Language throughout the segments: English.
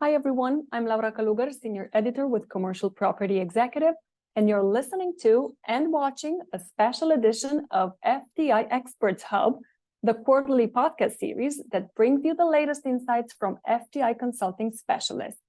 Hi, everyone. I'm Laura Calugar, Senior Editor with Commercial Property Executive, and you're listening to and watching a special edition of FTI Experts Hub, the quarterly podcast series that brings you the latest insights from FTI Consulting specialists.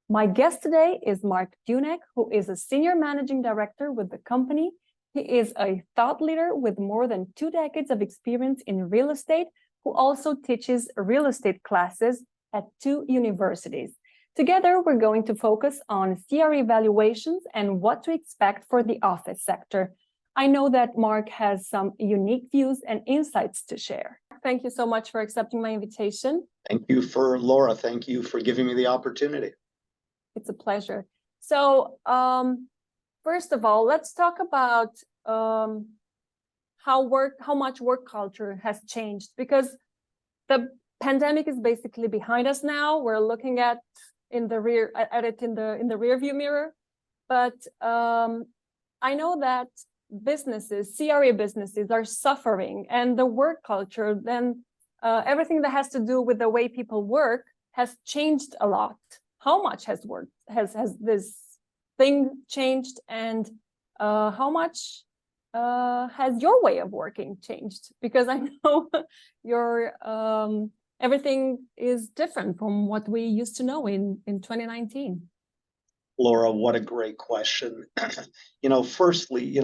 My guest today is Mark Dunec, who is a Senior Managing Director with the company. He is a thought leader with more than 2 decades of experience in real estate, who also teaches real estate classes at 2 universities. Together, we're going to focus on CRE valuations and what to expect for the office sector. I know that Mark has some unique views and insights to share. Thank you so much for accepting my invitation. Thank you Laura. Thank you for giving me the opportunity. It's a pleasure. So, first of all, let's talk about how much work culture has changed, because the pandemic is basically behind us now. We're looking at it in the rear view mirror, but I know that CRE businesses are suffering, and the work culture, then everything that has to do with the way people work has changed a lot. How much has this thing changed, and how much has your way of working changed? Because I know your everything is different from what we used to know in 2019. Laura, what a great question. Firstly,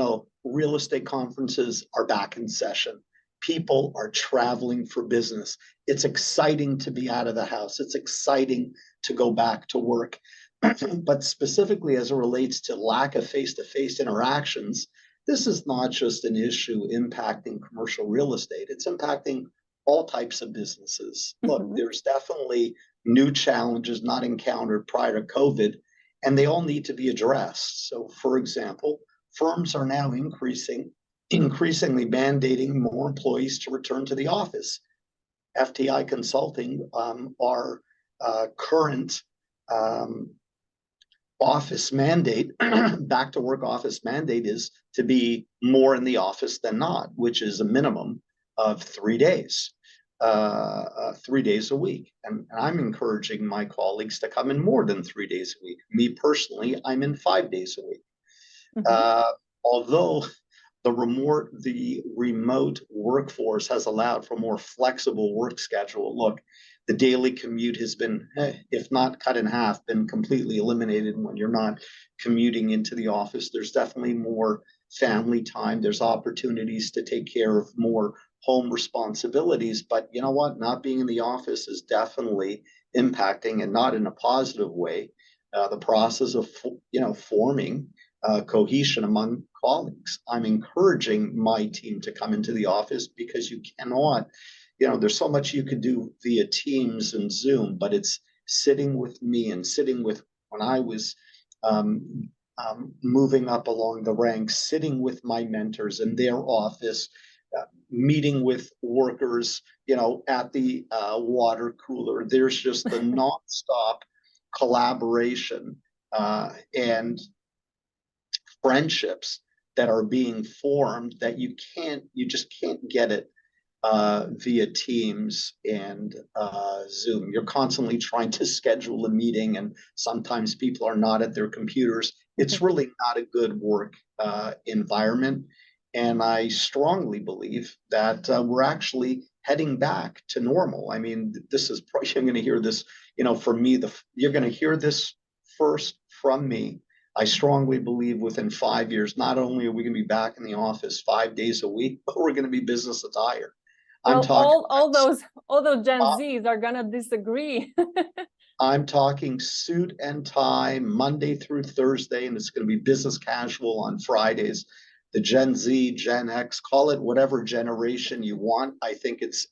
real estate conferences are back in session. People are traveling for business. It's exciting to be out of the house. It's exciting to go back to work. But specifically as it relates to lack of face-to-face interactions, this is not just an issue impacting commercial real estate. It's impacting all types of businesses. Look, there's definitely new challenges not encountered prior to COVID, and they all need to be addressed. So, for example, firms are now increasingly mandating more employees to return to the office. FTI Consulting, our current office mandate, back to work office mandate, is to be more in the office than not, which is a minimum of 3 days. 3 days a week. And I'm encouraging my colleagues to come in more than 3 days a week. Me personally, I'm in 5 days a week. Although the remote workforce has allowed for more flexible work schedule. Look, the daily commute has been, if not cut in half, been completely eliminated when you're not commuting into the office. There's definitely more family time. There's opportunities to take care of more home responsibilities, but you know what? Not being in the office is definitely impacting, and not in a positive way, the process of forming cohesion among colleagues. I'm encouraging my team to come into the office, because you cannot, there's so much you could do via Teams and Zoom, but it's sitting with me and sitting with, when I was moving up along the ranks, sitting with my mentors in their office, meeting with workers, at the water cooler. There's just the nonstop collaboration and friendships that are being formed that you just can't get it via Teams and Zoom. You're constantly trying to schedule a meeting, and sometimes people are not at their computers. It's really not a good work environment. And I strongly believe that we're actually heading back to normal. I mean, this is probably, you're going to hear this, from me, you're going to hear this first from me. I strongly believe within 5 years, not only are we going to be back in the office 5 days a week, but we're going to be business attire. Well, all those Gen Zs are going to disagree. I'm talking suit and tie Monday through Thursday, and it's going to be business casual on Fridays. The Gen Z, Gen X, call it whatever generation you want. I think it's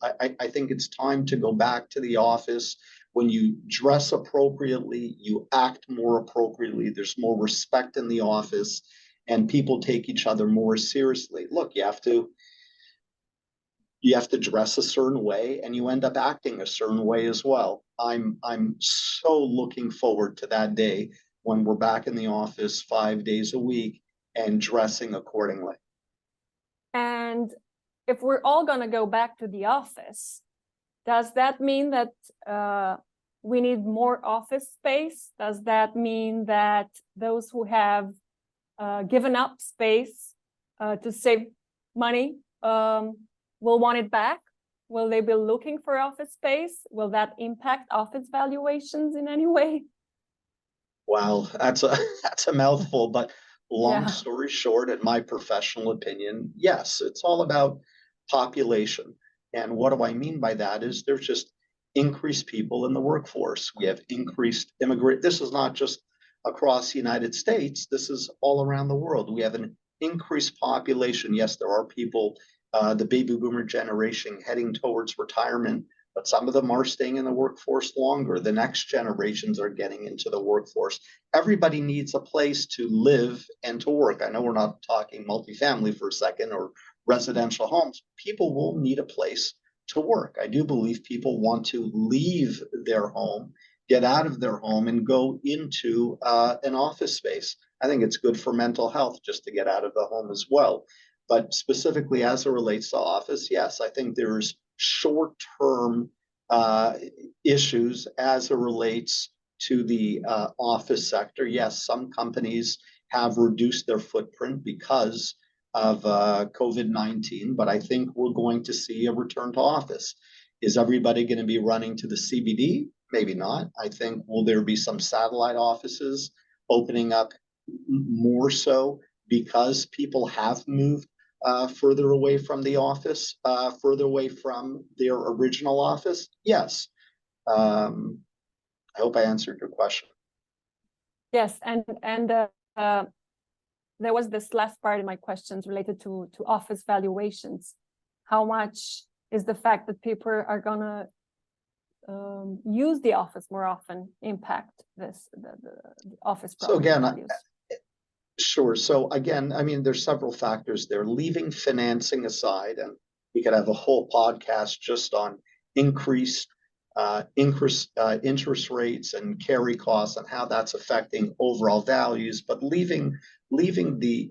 time to go back to the office. When you dress appropriately, you act more appropriately. There's more respect in the office, and people take each other more seriously. Look, you have to dress a certain way, and you end up acting a certain way as well. I'm so looking forward to that day when we're back in the office 5 days a week and dressing accordingly. And if we're all going to go back to the office, does that mean that we need more office space? Does that mean that those who have given up space to save money will want it back? Will they be looking for office space? Will that impact office valuations in any way? Wow, that's a that's a mouthful, but long Yeah. story short, in my professional opinion, yes, it's all about population. And what do I mean by that is there's just increased people in the workforce. We have increased immigrant. This is not just across the United States. This is all around the world. We have an increased population. Yes, there are people, the baby boomer generation heading towards retirement, but some of them are staying in the workforce longer. The next generations are getting into the workforce. Everybody needs a place to live and to work. I know we're not talking multifamily for a second or residential homes. People will need a place to work. I do believe people want to leave their home, get out of their home, and go into an office space. I think it's good for mental health just to get out of the home as well. But specifically as it relates to office, yes, I think there's short-term issues as it relates to the office sector. Yes, some companies have reduced their footprint because of COVID-19, but I think we're going to see a return to office. Is everybody going to be running to the CBD? Maybe not. I think will there be some satellite offices opening up more so because people have moved further away from the office, further away from their original office? Yes. I hope I answered your question. Yes, and there was this last part of my questions related to office valuations. How much is the fact that people are gonna use the office more often impact this the office property values? Sure. So again, I mean, there's several factors there. Leaving financing aside, and we could have a whole podcast just on increased interest rates and carry costs and how that's affecting overall values. But leaving the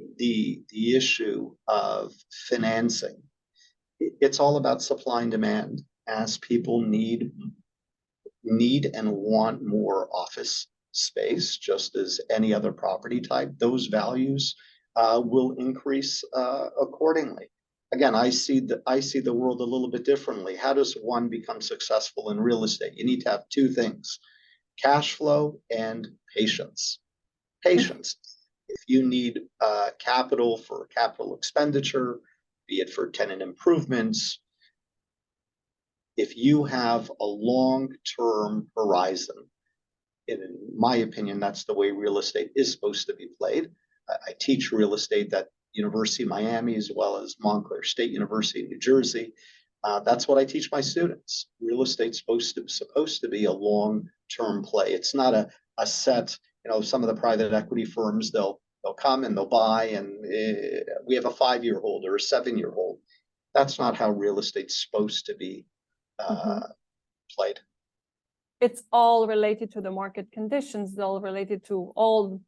issue of financing, it's all about supply and demand. As people need and want more office space, just as any other property type, those values will increase accordingly. Again, I see the world a little bit differently. How does one become successful in real estate? You need to have two things: cash flow and patience. Patience. If you need capital for capital expenditure, be it for tenant improvements, if you have a long-term horizon, in my opinion, that's the way real estate is supposed to be played. I teach real estate at University of Miami as well as Montclair State University in New Jersey. That's what I teach my students. Real estate's supposed to be a long-term play. It's not a set. You know, some of the private equity firms, they'll come and they'll buy, and we have a 5-year hold or a 7-year hold. That's not how real estate's supposed to be played. It's all related to the market conditions. It's all related to all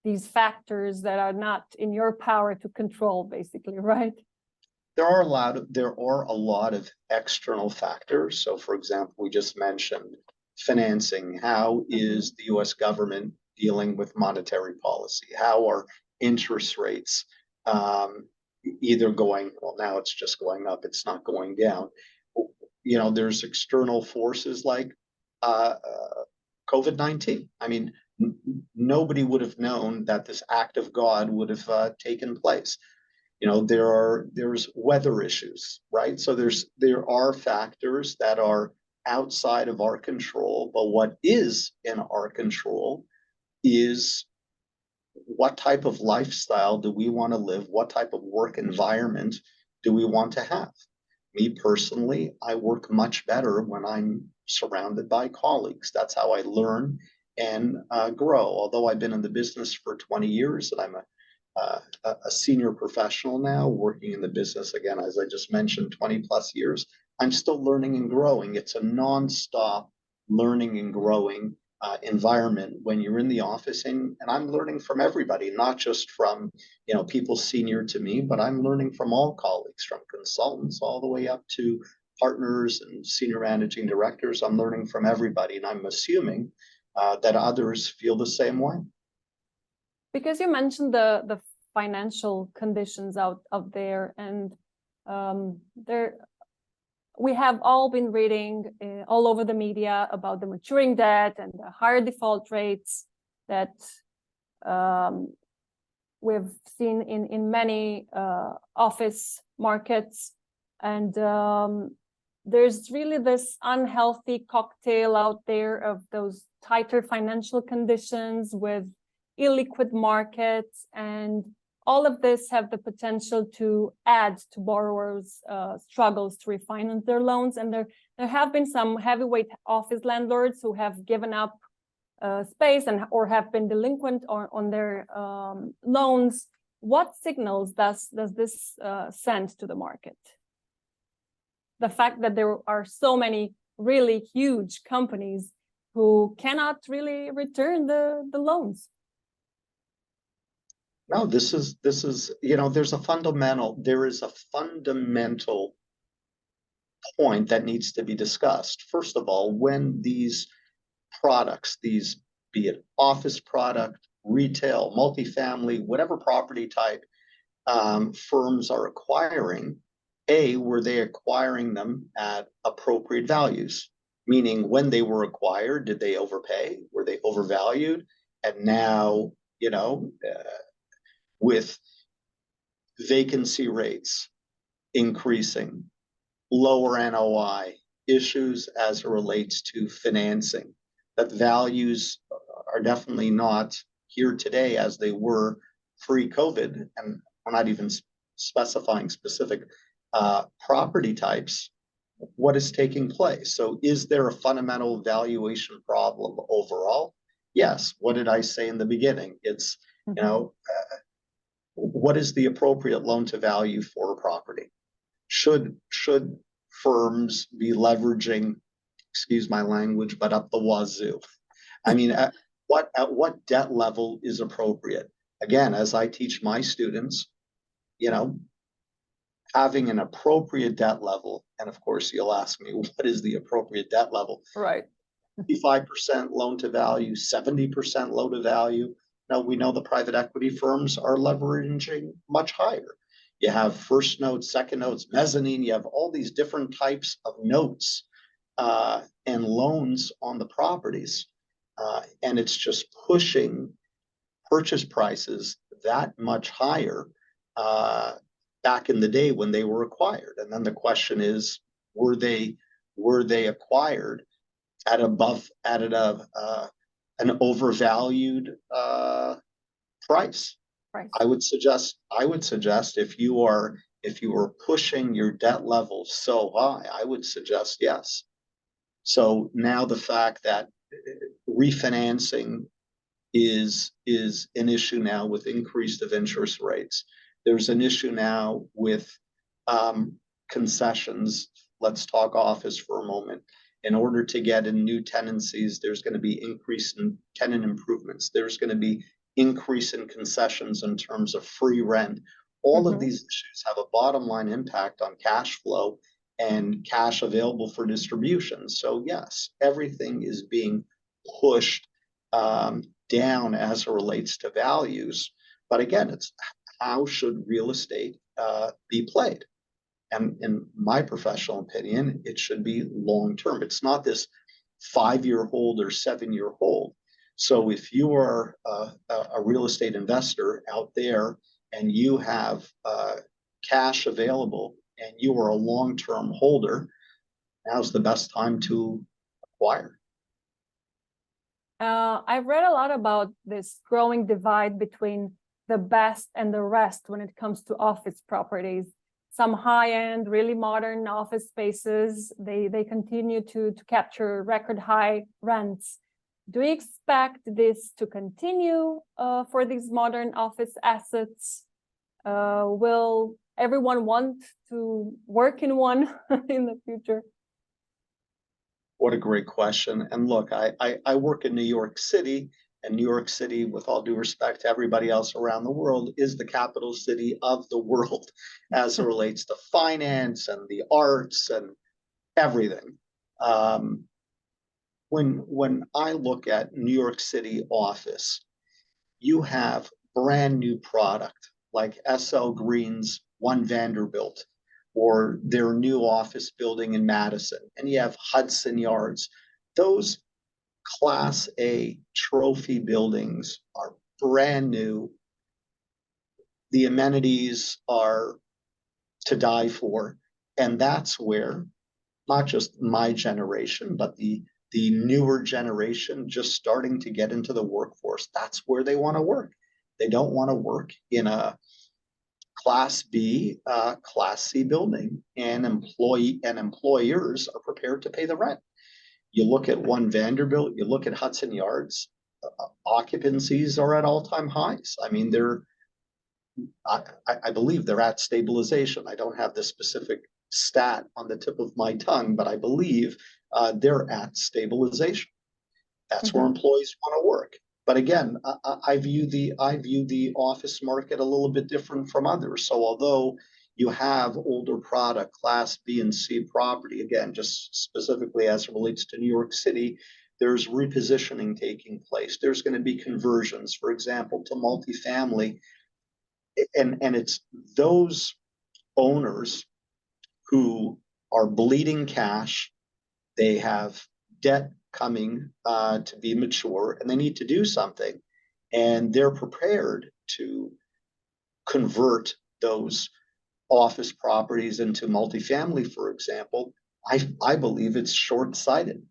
these factors that are not in your power to control, basically, right? There are a lot of external factors. So, for example, we just mentioned financing. How is the U.S. government dealing with monetary policy? How are interest rates either going, well, now it's just going up, it's not going down. You know, there's external forces like COVID-19. I mean, nobody would have known that this act of God would have taken place. You know, there's weather issues, right? So there are factors that are outside of our control, but what is in our control is what type of lifestyle do we want to live? What type of work environment do we want to have? Me personally, I work much better when I'm surrounded by colleagues. That's how I learn and grow. Although I've been in the business for 20 years and I'm a senior professional now, working in the business, again, as I just mentioned, 20 plus years, I'm still learning and growing. It's a nonstop learning and growing environment when you're in the office, and I'm learning from everybody, not just from, you know, people senior to me, but I'm learning from all colleagues, from consultants all the way up to partners and senior managing directors. I'm learning from everybody, and I'm assuming that others feel the same way. Because you mentioned the financial conditions out there, and we have all been reading all over the media about the maturing debt and the higher default rates that we've seen in many office markets. And there's really this unhealthy cocktail out there of those tighter financial conditions with illiquid markets, and all of this have the potential to add to borrowers' struggles to refinance their loans. And there have been some heavyweight office landlords who have given up space or have been delinquent on their loans. What signals does this send to the market? The fact that there are so many really huge companies who cannot really return the loans. No, this is, there is a fundamental point that needs to be discussed. First of all, when these products, be it office product, retail, multifamily, whatever property type firms are acquiring, were they acquiring them at appropriate values? Meaning, when they were acquired, did they overpay? Were they overvalued? And now, with vacancy rates increasing, lower NOI, issues as it relates to financing, that values are definitely not here today as they were pre-COVID, and we're not even specifying specific property types. What is taking place? So is there a fundamental valuation problem overall? Yes. What did I say in the beginning? It's, what is the appropriate loan to value for a property? Should firms be leveraging, excuse my language, but up the wazoo? I mean, at what debt level is appropriate? Again, as I teach my students, having an appropriate debt level, and of course you'll ask me, what is the appropriate debt level? Right. 55% loan to value, 70% loan to value. Now, we know the private equity firms are leveraging much higher. You have first notes, second notes, mezzanine. You have all these different types of notes and loans on the properties. And it's just pushing purchase prices that much higher back in the day when they were acquired. And then the question is, were they acquired at an overvalued price? Right. I would suggest if you are pushing your debt level so high, I would suggest yes. So now the fact that refinancing is an issue now with increase of interest rates. There's an issue now with concessions. Let's talk office for a moment. In order to get in new tenancies, there's going to be increase in tenant improvements. There's going to be increase in concessions in terms of free rent. All of these issues have a bottom line impact on cash flow and cash available for distribution. So yes, everything is being pushed down as it relates to values. But again, it's how should real estate be played? And in my professional opinion, it should be long-term. It's not this 5-year hold or 7-year hold. So if you are a real estate investor out there and you have cash available and you are a long-term holder, now's the best time to acquire. I've read a lot about this growing divide between the best and the rest when it comes to office properties. Some high-end, really modern office spaces, they continue to capture record high rents. Do you expect this to continue for these modern office assets? Will everyone want to work in one in the future? What a great question. And look, I work in New York City, and New York City, with all due respect to everybody else around the world, is the capital city of the world as it relates to finance and the arts and everything. Um, when I look at New York City office, you have brand new product like SL Green's One Vanderbilt or their new office building in Madison, and you have Hudson Yards. Those Class A trophy buildings are brand new. The amenities are to die for. And that's where not just my generation, but the newer generation just starting to get into the workforce, that's where they want to work. They don't want to work in a Class B, Class C building, and employers are prepared to pay the rent. You look at One Vanderbilt, you look at Hudson Yards, occupancies are at all-time highs. I mean, I believe they're at stabilization. I don't have the specific stat on the tip of my tongue, but I believe they're at stabilization. That's where employees want to work. But again, I view the office market a little bit different from others. So although you have older product, Class B and C property, again, just specifically as it relates to New York City, there's repositioning taking place. There's going to be conversions, for example, to multifamily. And it's those owners who are bleeding cash. They have debt coming to be mature, and they need to do something. And they're prepared to convert those office properties into multifamily, for example. I believe it's short-sighted.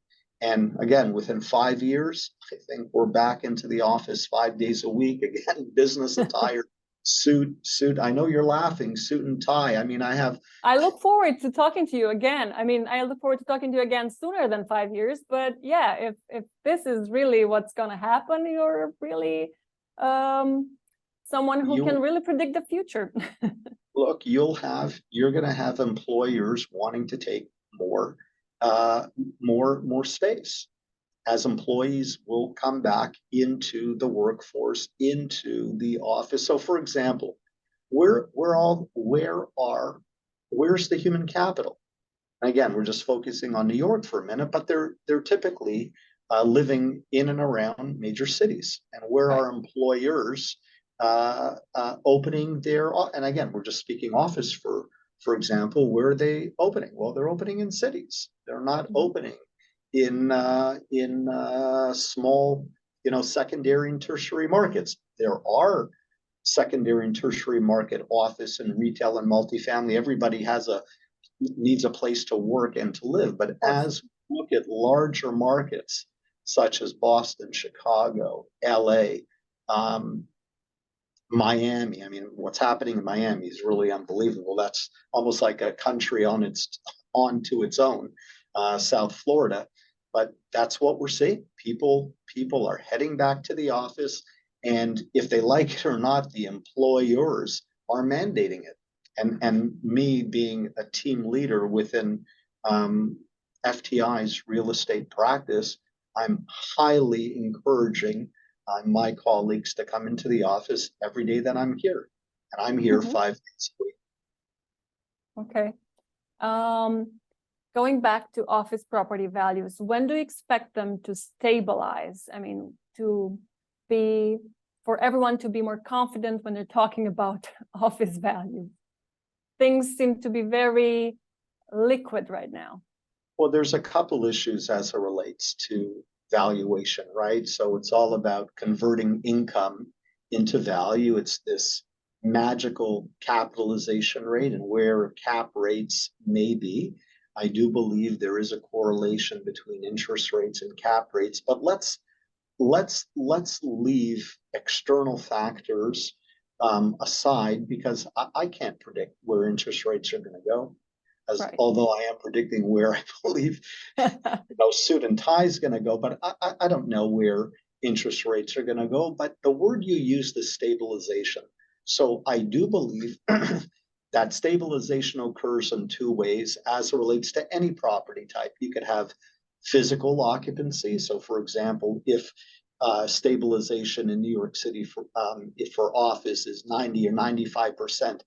And again, within 5 years, I think we're back into the office 5 days a week. Again, business attire, suit. I know you're laughing, suit and tie. I mean, I look forward to talking to you again. I mean, I look forward to talking to you again sooner than 5 years. But yeah, if this is really what's going to happen, you're really someone who can really predict the future. Look, you're going to have employers wanting to take more space, as employees will come back into the workforce, into the office. So, for example, where's the human capital? And again, we're just focusing on New York for a minute, but they're typically living in and around major cities. And where are employers opening their? And again, we're just speaking office for example. Where are they opening? Well, they're opening in cities. They're not opening in small, secondary and tertiary markets. There are secondary and tertiary market office and retail and multifamily. Everybody needs a place to work and to live. But as we look at larger markets such as Boston, Chicago, LA, Miami. I mean, what's happening in Miami is really unbelievable. That's almost like a country onto its own. South Florida. But that's what we're seeing. People are heading back to the office, and if they like it or not, the employers are mandating it. And me being a team leader within FTI's real estate practice, I'm highly encouraging my colleagues to come into the office every day that I'm here, and I'm here 5 days a week. Okay. Going back to office property values, when do you expect them to stabilize? I mean, for everyone to be more confident when they're talking about office values. Things seem to be very liquid right now. Well, there's a couple issues as it relates to valuation, right? So it's all about converting income into value. It's this magical capitalization rate, and where cap rates may be. I do believe there is a correlation between interest rates and cap rates, but let's leave external factors aside, because I can't predict where interest rates are going to go. Although I am predicting where I believe suit and tie is going to go, but I don't know where interest rates are going to go. But the word you used is stabilization. So I do believe that stabilization occurs in two ways as it relates to any property type. You could have physical occupancy. So, for example, if stabilization in New York City for office is 90 or 95%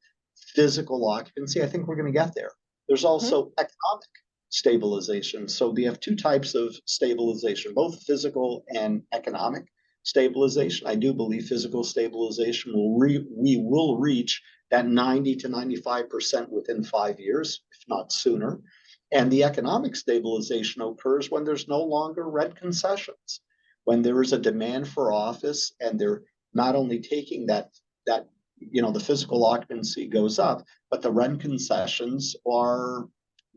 physical occupancy, I think we're going to get there. There's also economic stabilization. So we have two types of stabilization, both physical and economic stabilization. I do believe physical stabilization we will reach that 90 to 95% within 5 years, if not sooner. And the economic stabilization occurs when there's no longer rent concessions, when there is a demand for office and they're not only taking that the physical occupancy goes up, but the rent concessions are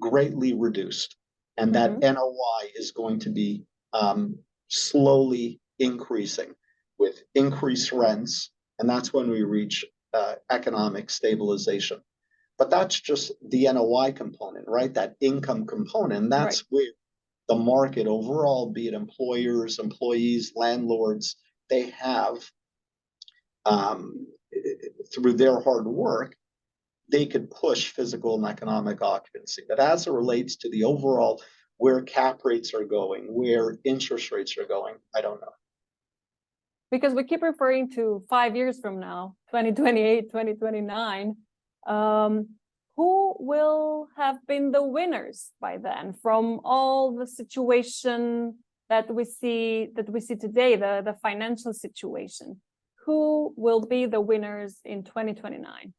greatly reduced. And that NOI is going to be slowly increasing with increased rents. And that's when we reach economic stabilization. But that's just the NOI component, right? That income component. And that's where the market overall, be it employers, employees, landlords, they have, through their hard work, they could push physical and economic occupancy. But as it relates to the overall, where cap rates are going, where interest rates are going, I don't know. Because we keep referring to 5 years from now, 2028, 2029. Who will have been the winners by then from all the situation that we see today, the financial situation? Who will be the winners in 2029?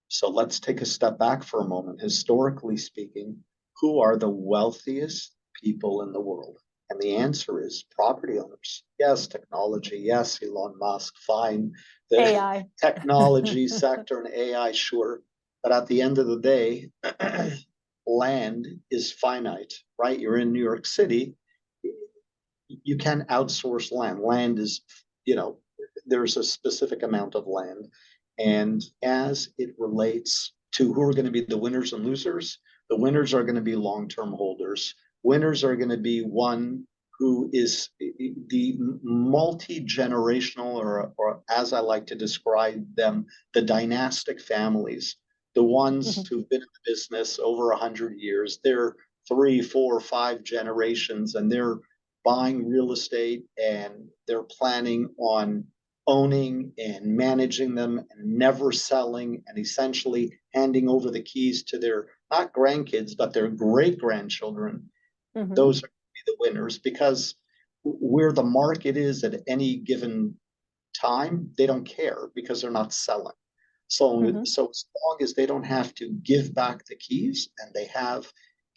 So let's take a step back for a moment. Historically speaking, who are the wealthiest people in the world? And the answer is property owners. Yes, technology. Yes, Elon Musk. Fine. The AI. technology sector and AI, sure. But at the end of the day, land is finite, right? You're in New York City. You can't outsource land. Land is, there's a specific amount of land. And as it relates to who are going to be the winners and losers, the winners are going to be long-term holders. Winners are going to be one who is the multi-generational, or as I like to describe them, the dynastic families, the ones who've been in the business over 100 years. They're 3, 4, 5 generations, and they're buying real estate and they're planning on owning and managing them and never selling, and essentially handing over the keys to their, not grandkids, but their great-grandchildren. Those are going to be the winners, because where the market is at any given time, they don't care because they're not selling. So as long as they don't have to give back the keys and they have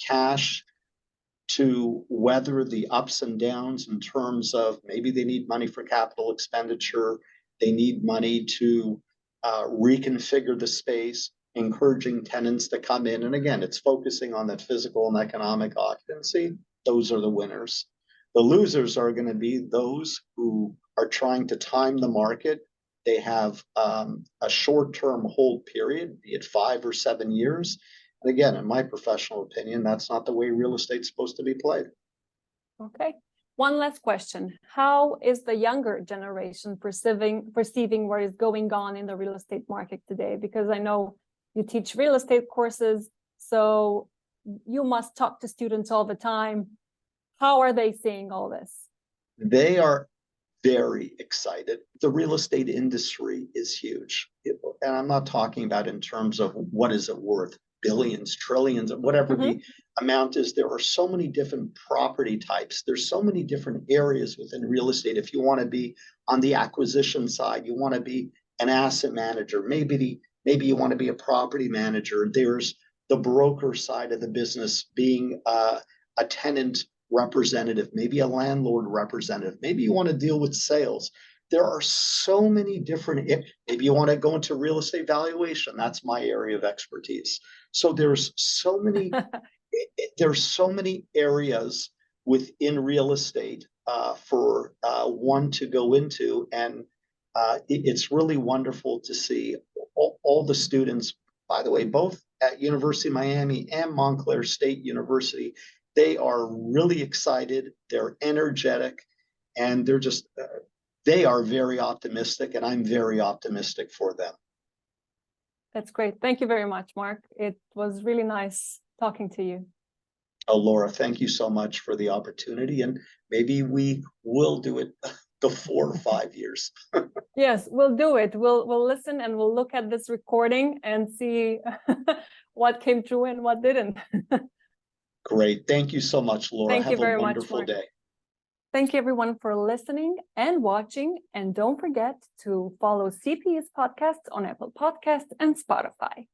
cash to weather the ups and downs in terms of maybe they need money for capital expenditure, they need money to reconfigure the space, encouraging tenants to come in. And again, it's focusing on that physical and economic occupancy. Those are the winners. The losers are going to be those who are trying to time the market. They have a short-term hold period, be it 5 or 7 years. And again, in my professional opinion, that's not the way real estate's supposed to be played. Okay. One last question. How is the younger generation perceiving what is going on in the real estate market today? Because I know you teach real estate courses, so you must talk to students all the time. How are they seeing all this? They are very excited. The real estate industry is huge. And I'm not talking about in terms of what is it worth, billions, trillions, whatever the amount is. There are so many different property types. There's so many different areas within real estate. If you want to be on the acquisition side, you want to be an asset manager, maybe you want to be a property manager. There's the broker side of the business, being a tenant representative, maybe a landlord representative. Maybe you want to deal with sales. There are so many different, maybe you want to go into real estate valuation. That's my area of expertise. So there's so many areas within real estate for one to go into. And it's really wonderful to see all the students, by the way, both at University of Miami and Montclair State University. They are really excited. They're energetic, and they're just, they are very optimistic, and I'm very optimistic for them. That's great. Thank you very much, Mark. It was really nice talking to you. Oh, Laura, thank you so much for the opportunity, and maybe we will do it the 4 or 5 years. Yes, we'll do it. We'll listen and we'll look at this recording and see what came true and what didn't. Great. Thank you so much, Laura. Thank you Have a very much, wonderful Mark. day. Thank you everyone for listening and watching. And don't forget to follow CPE's podcasts on Apple Podcasts and Spotify.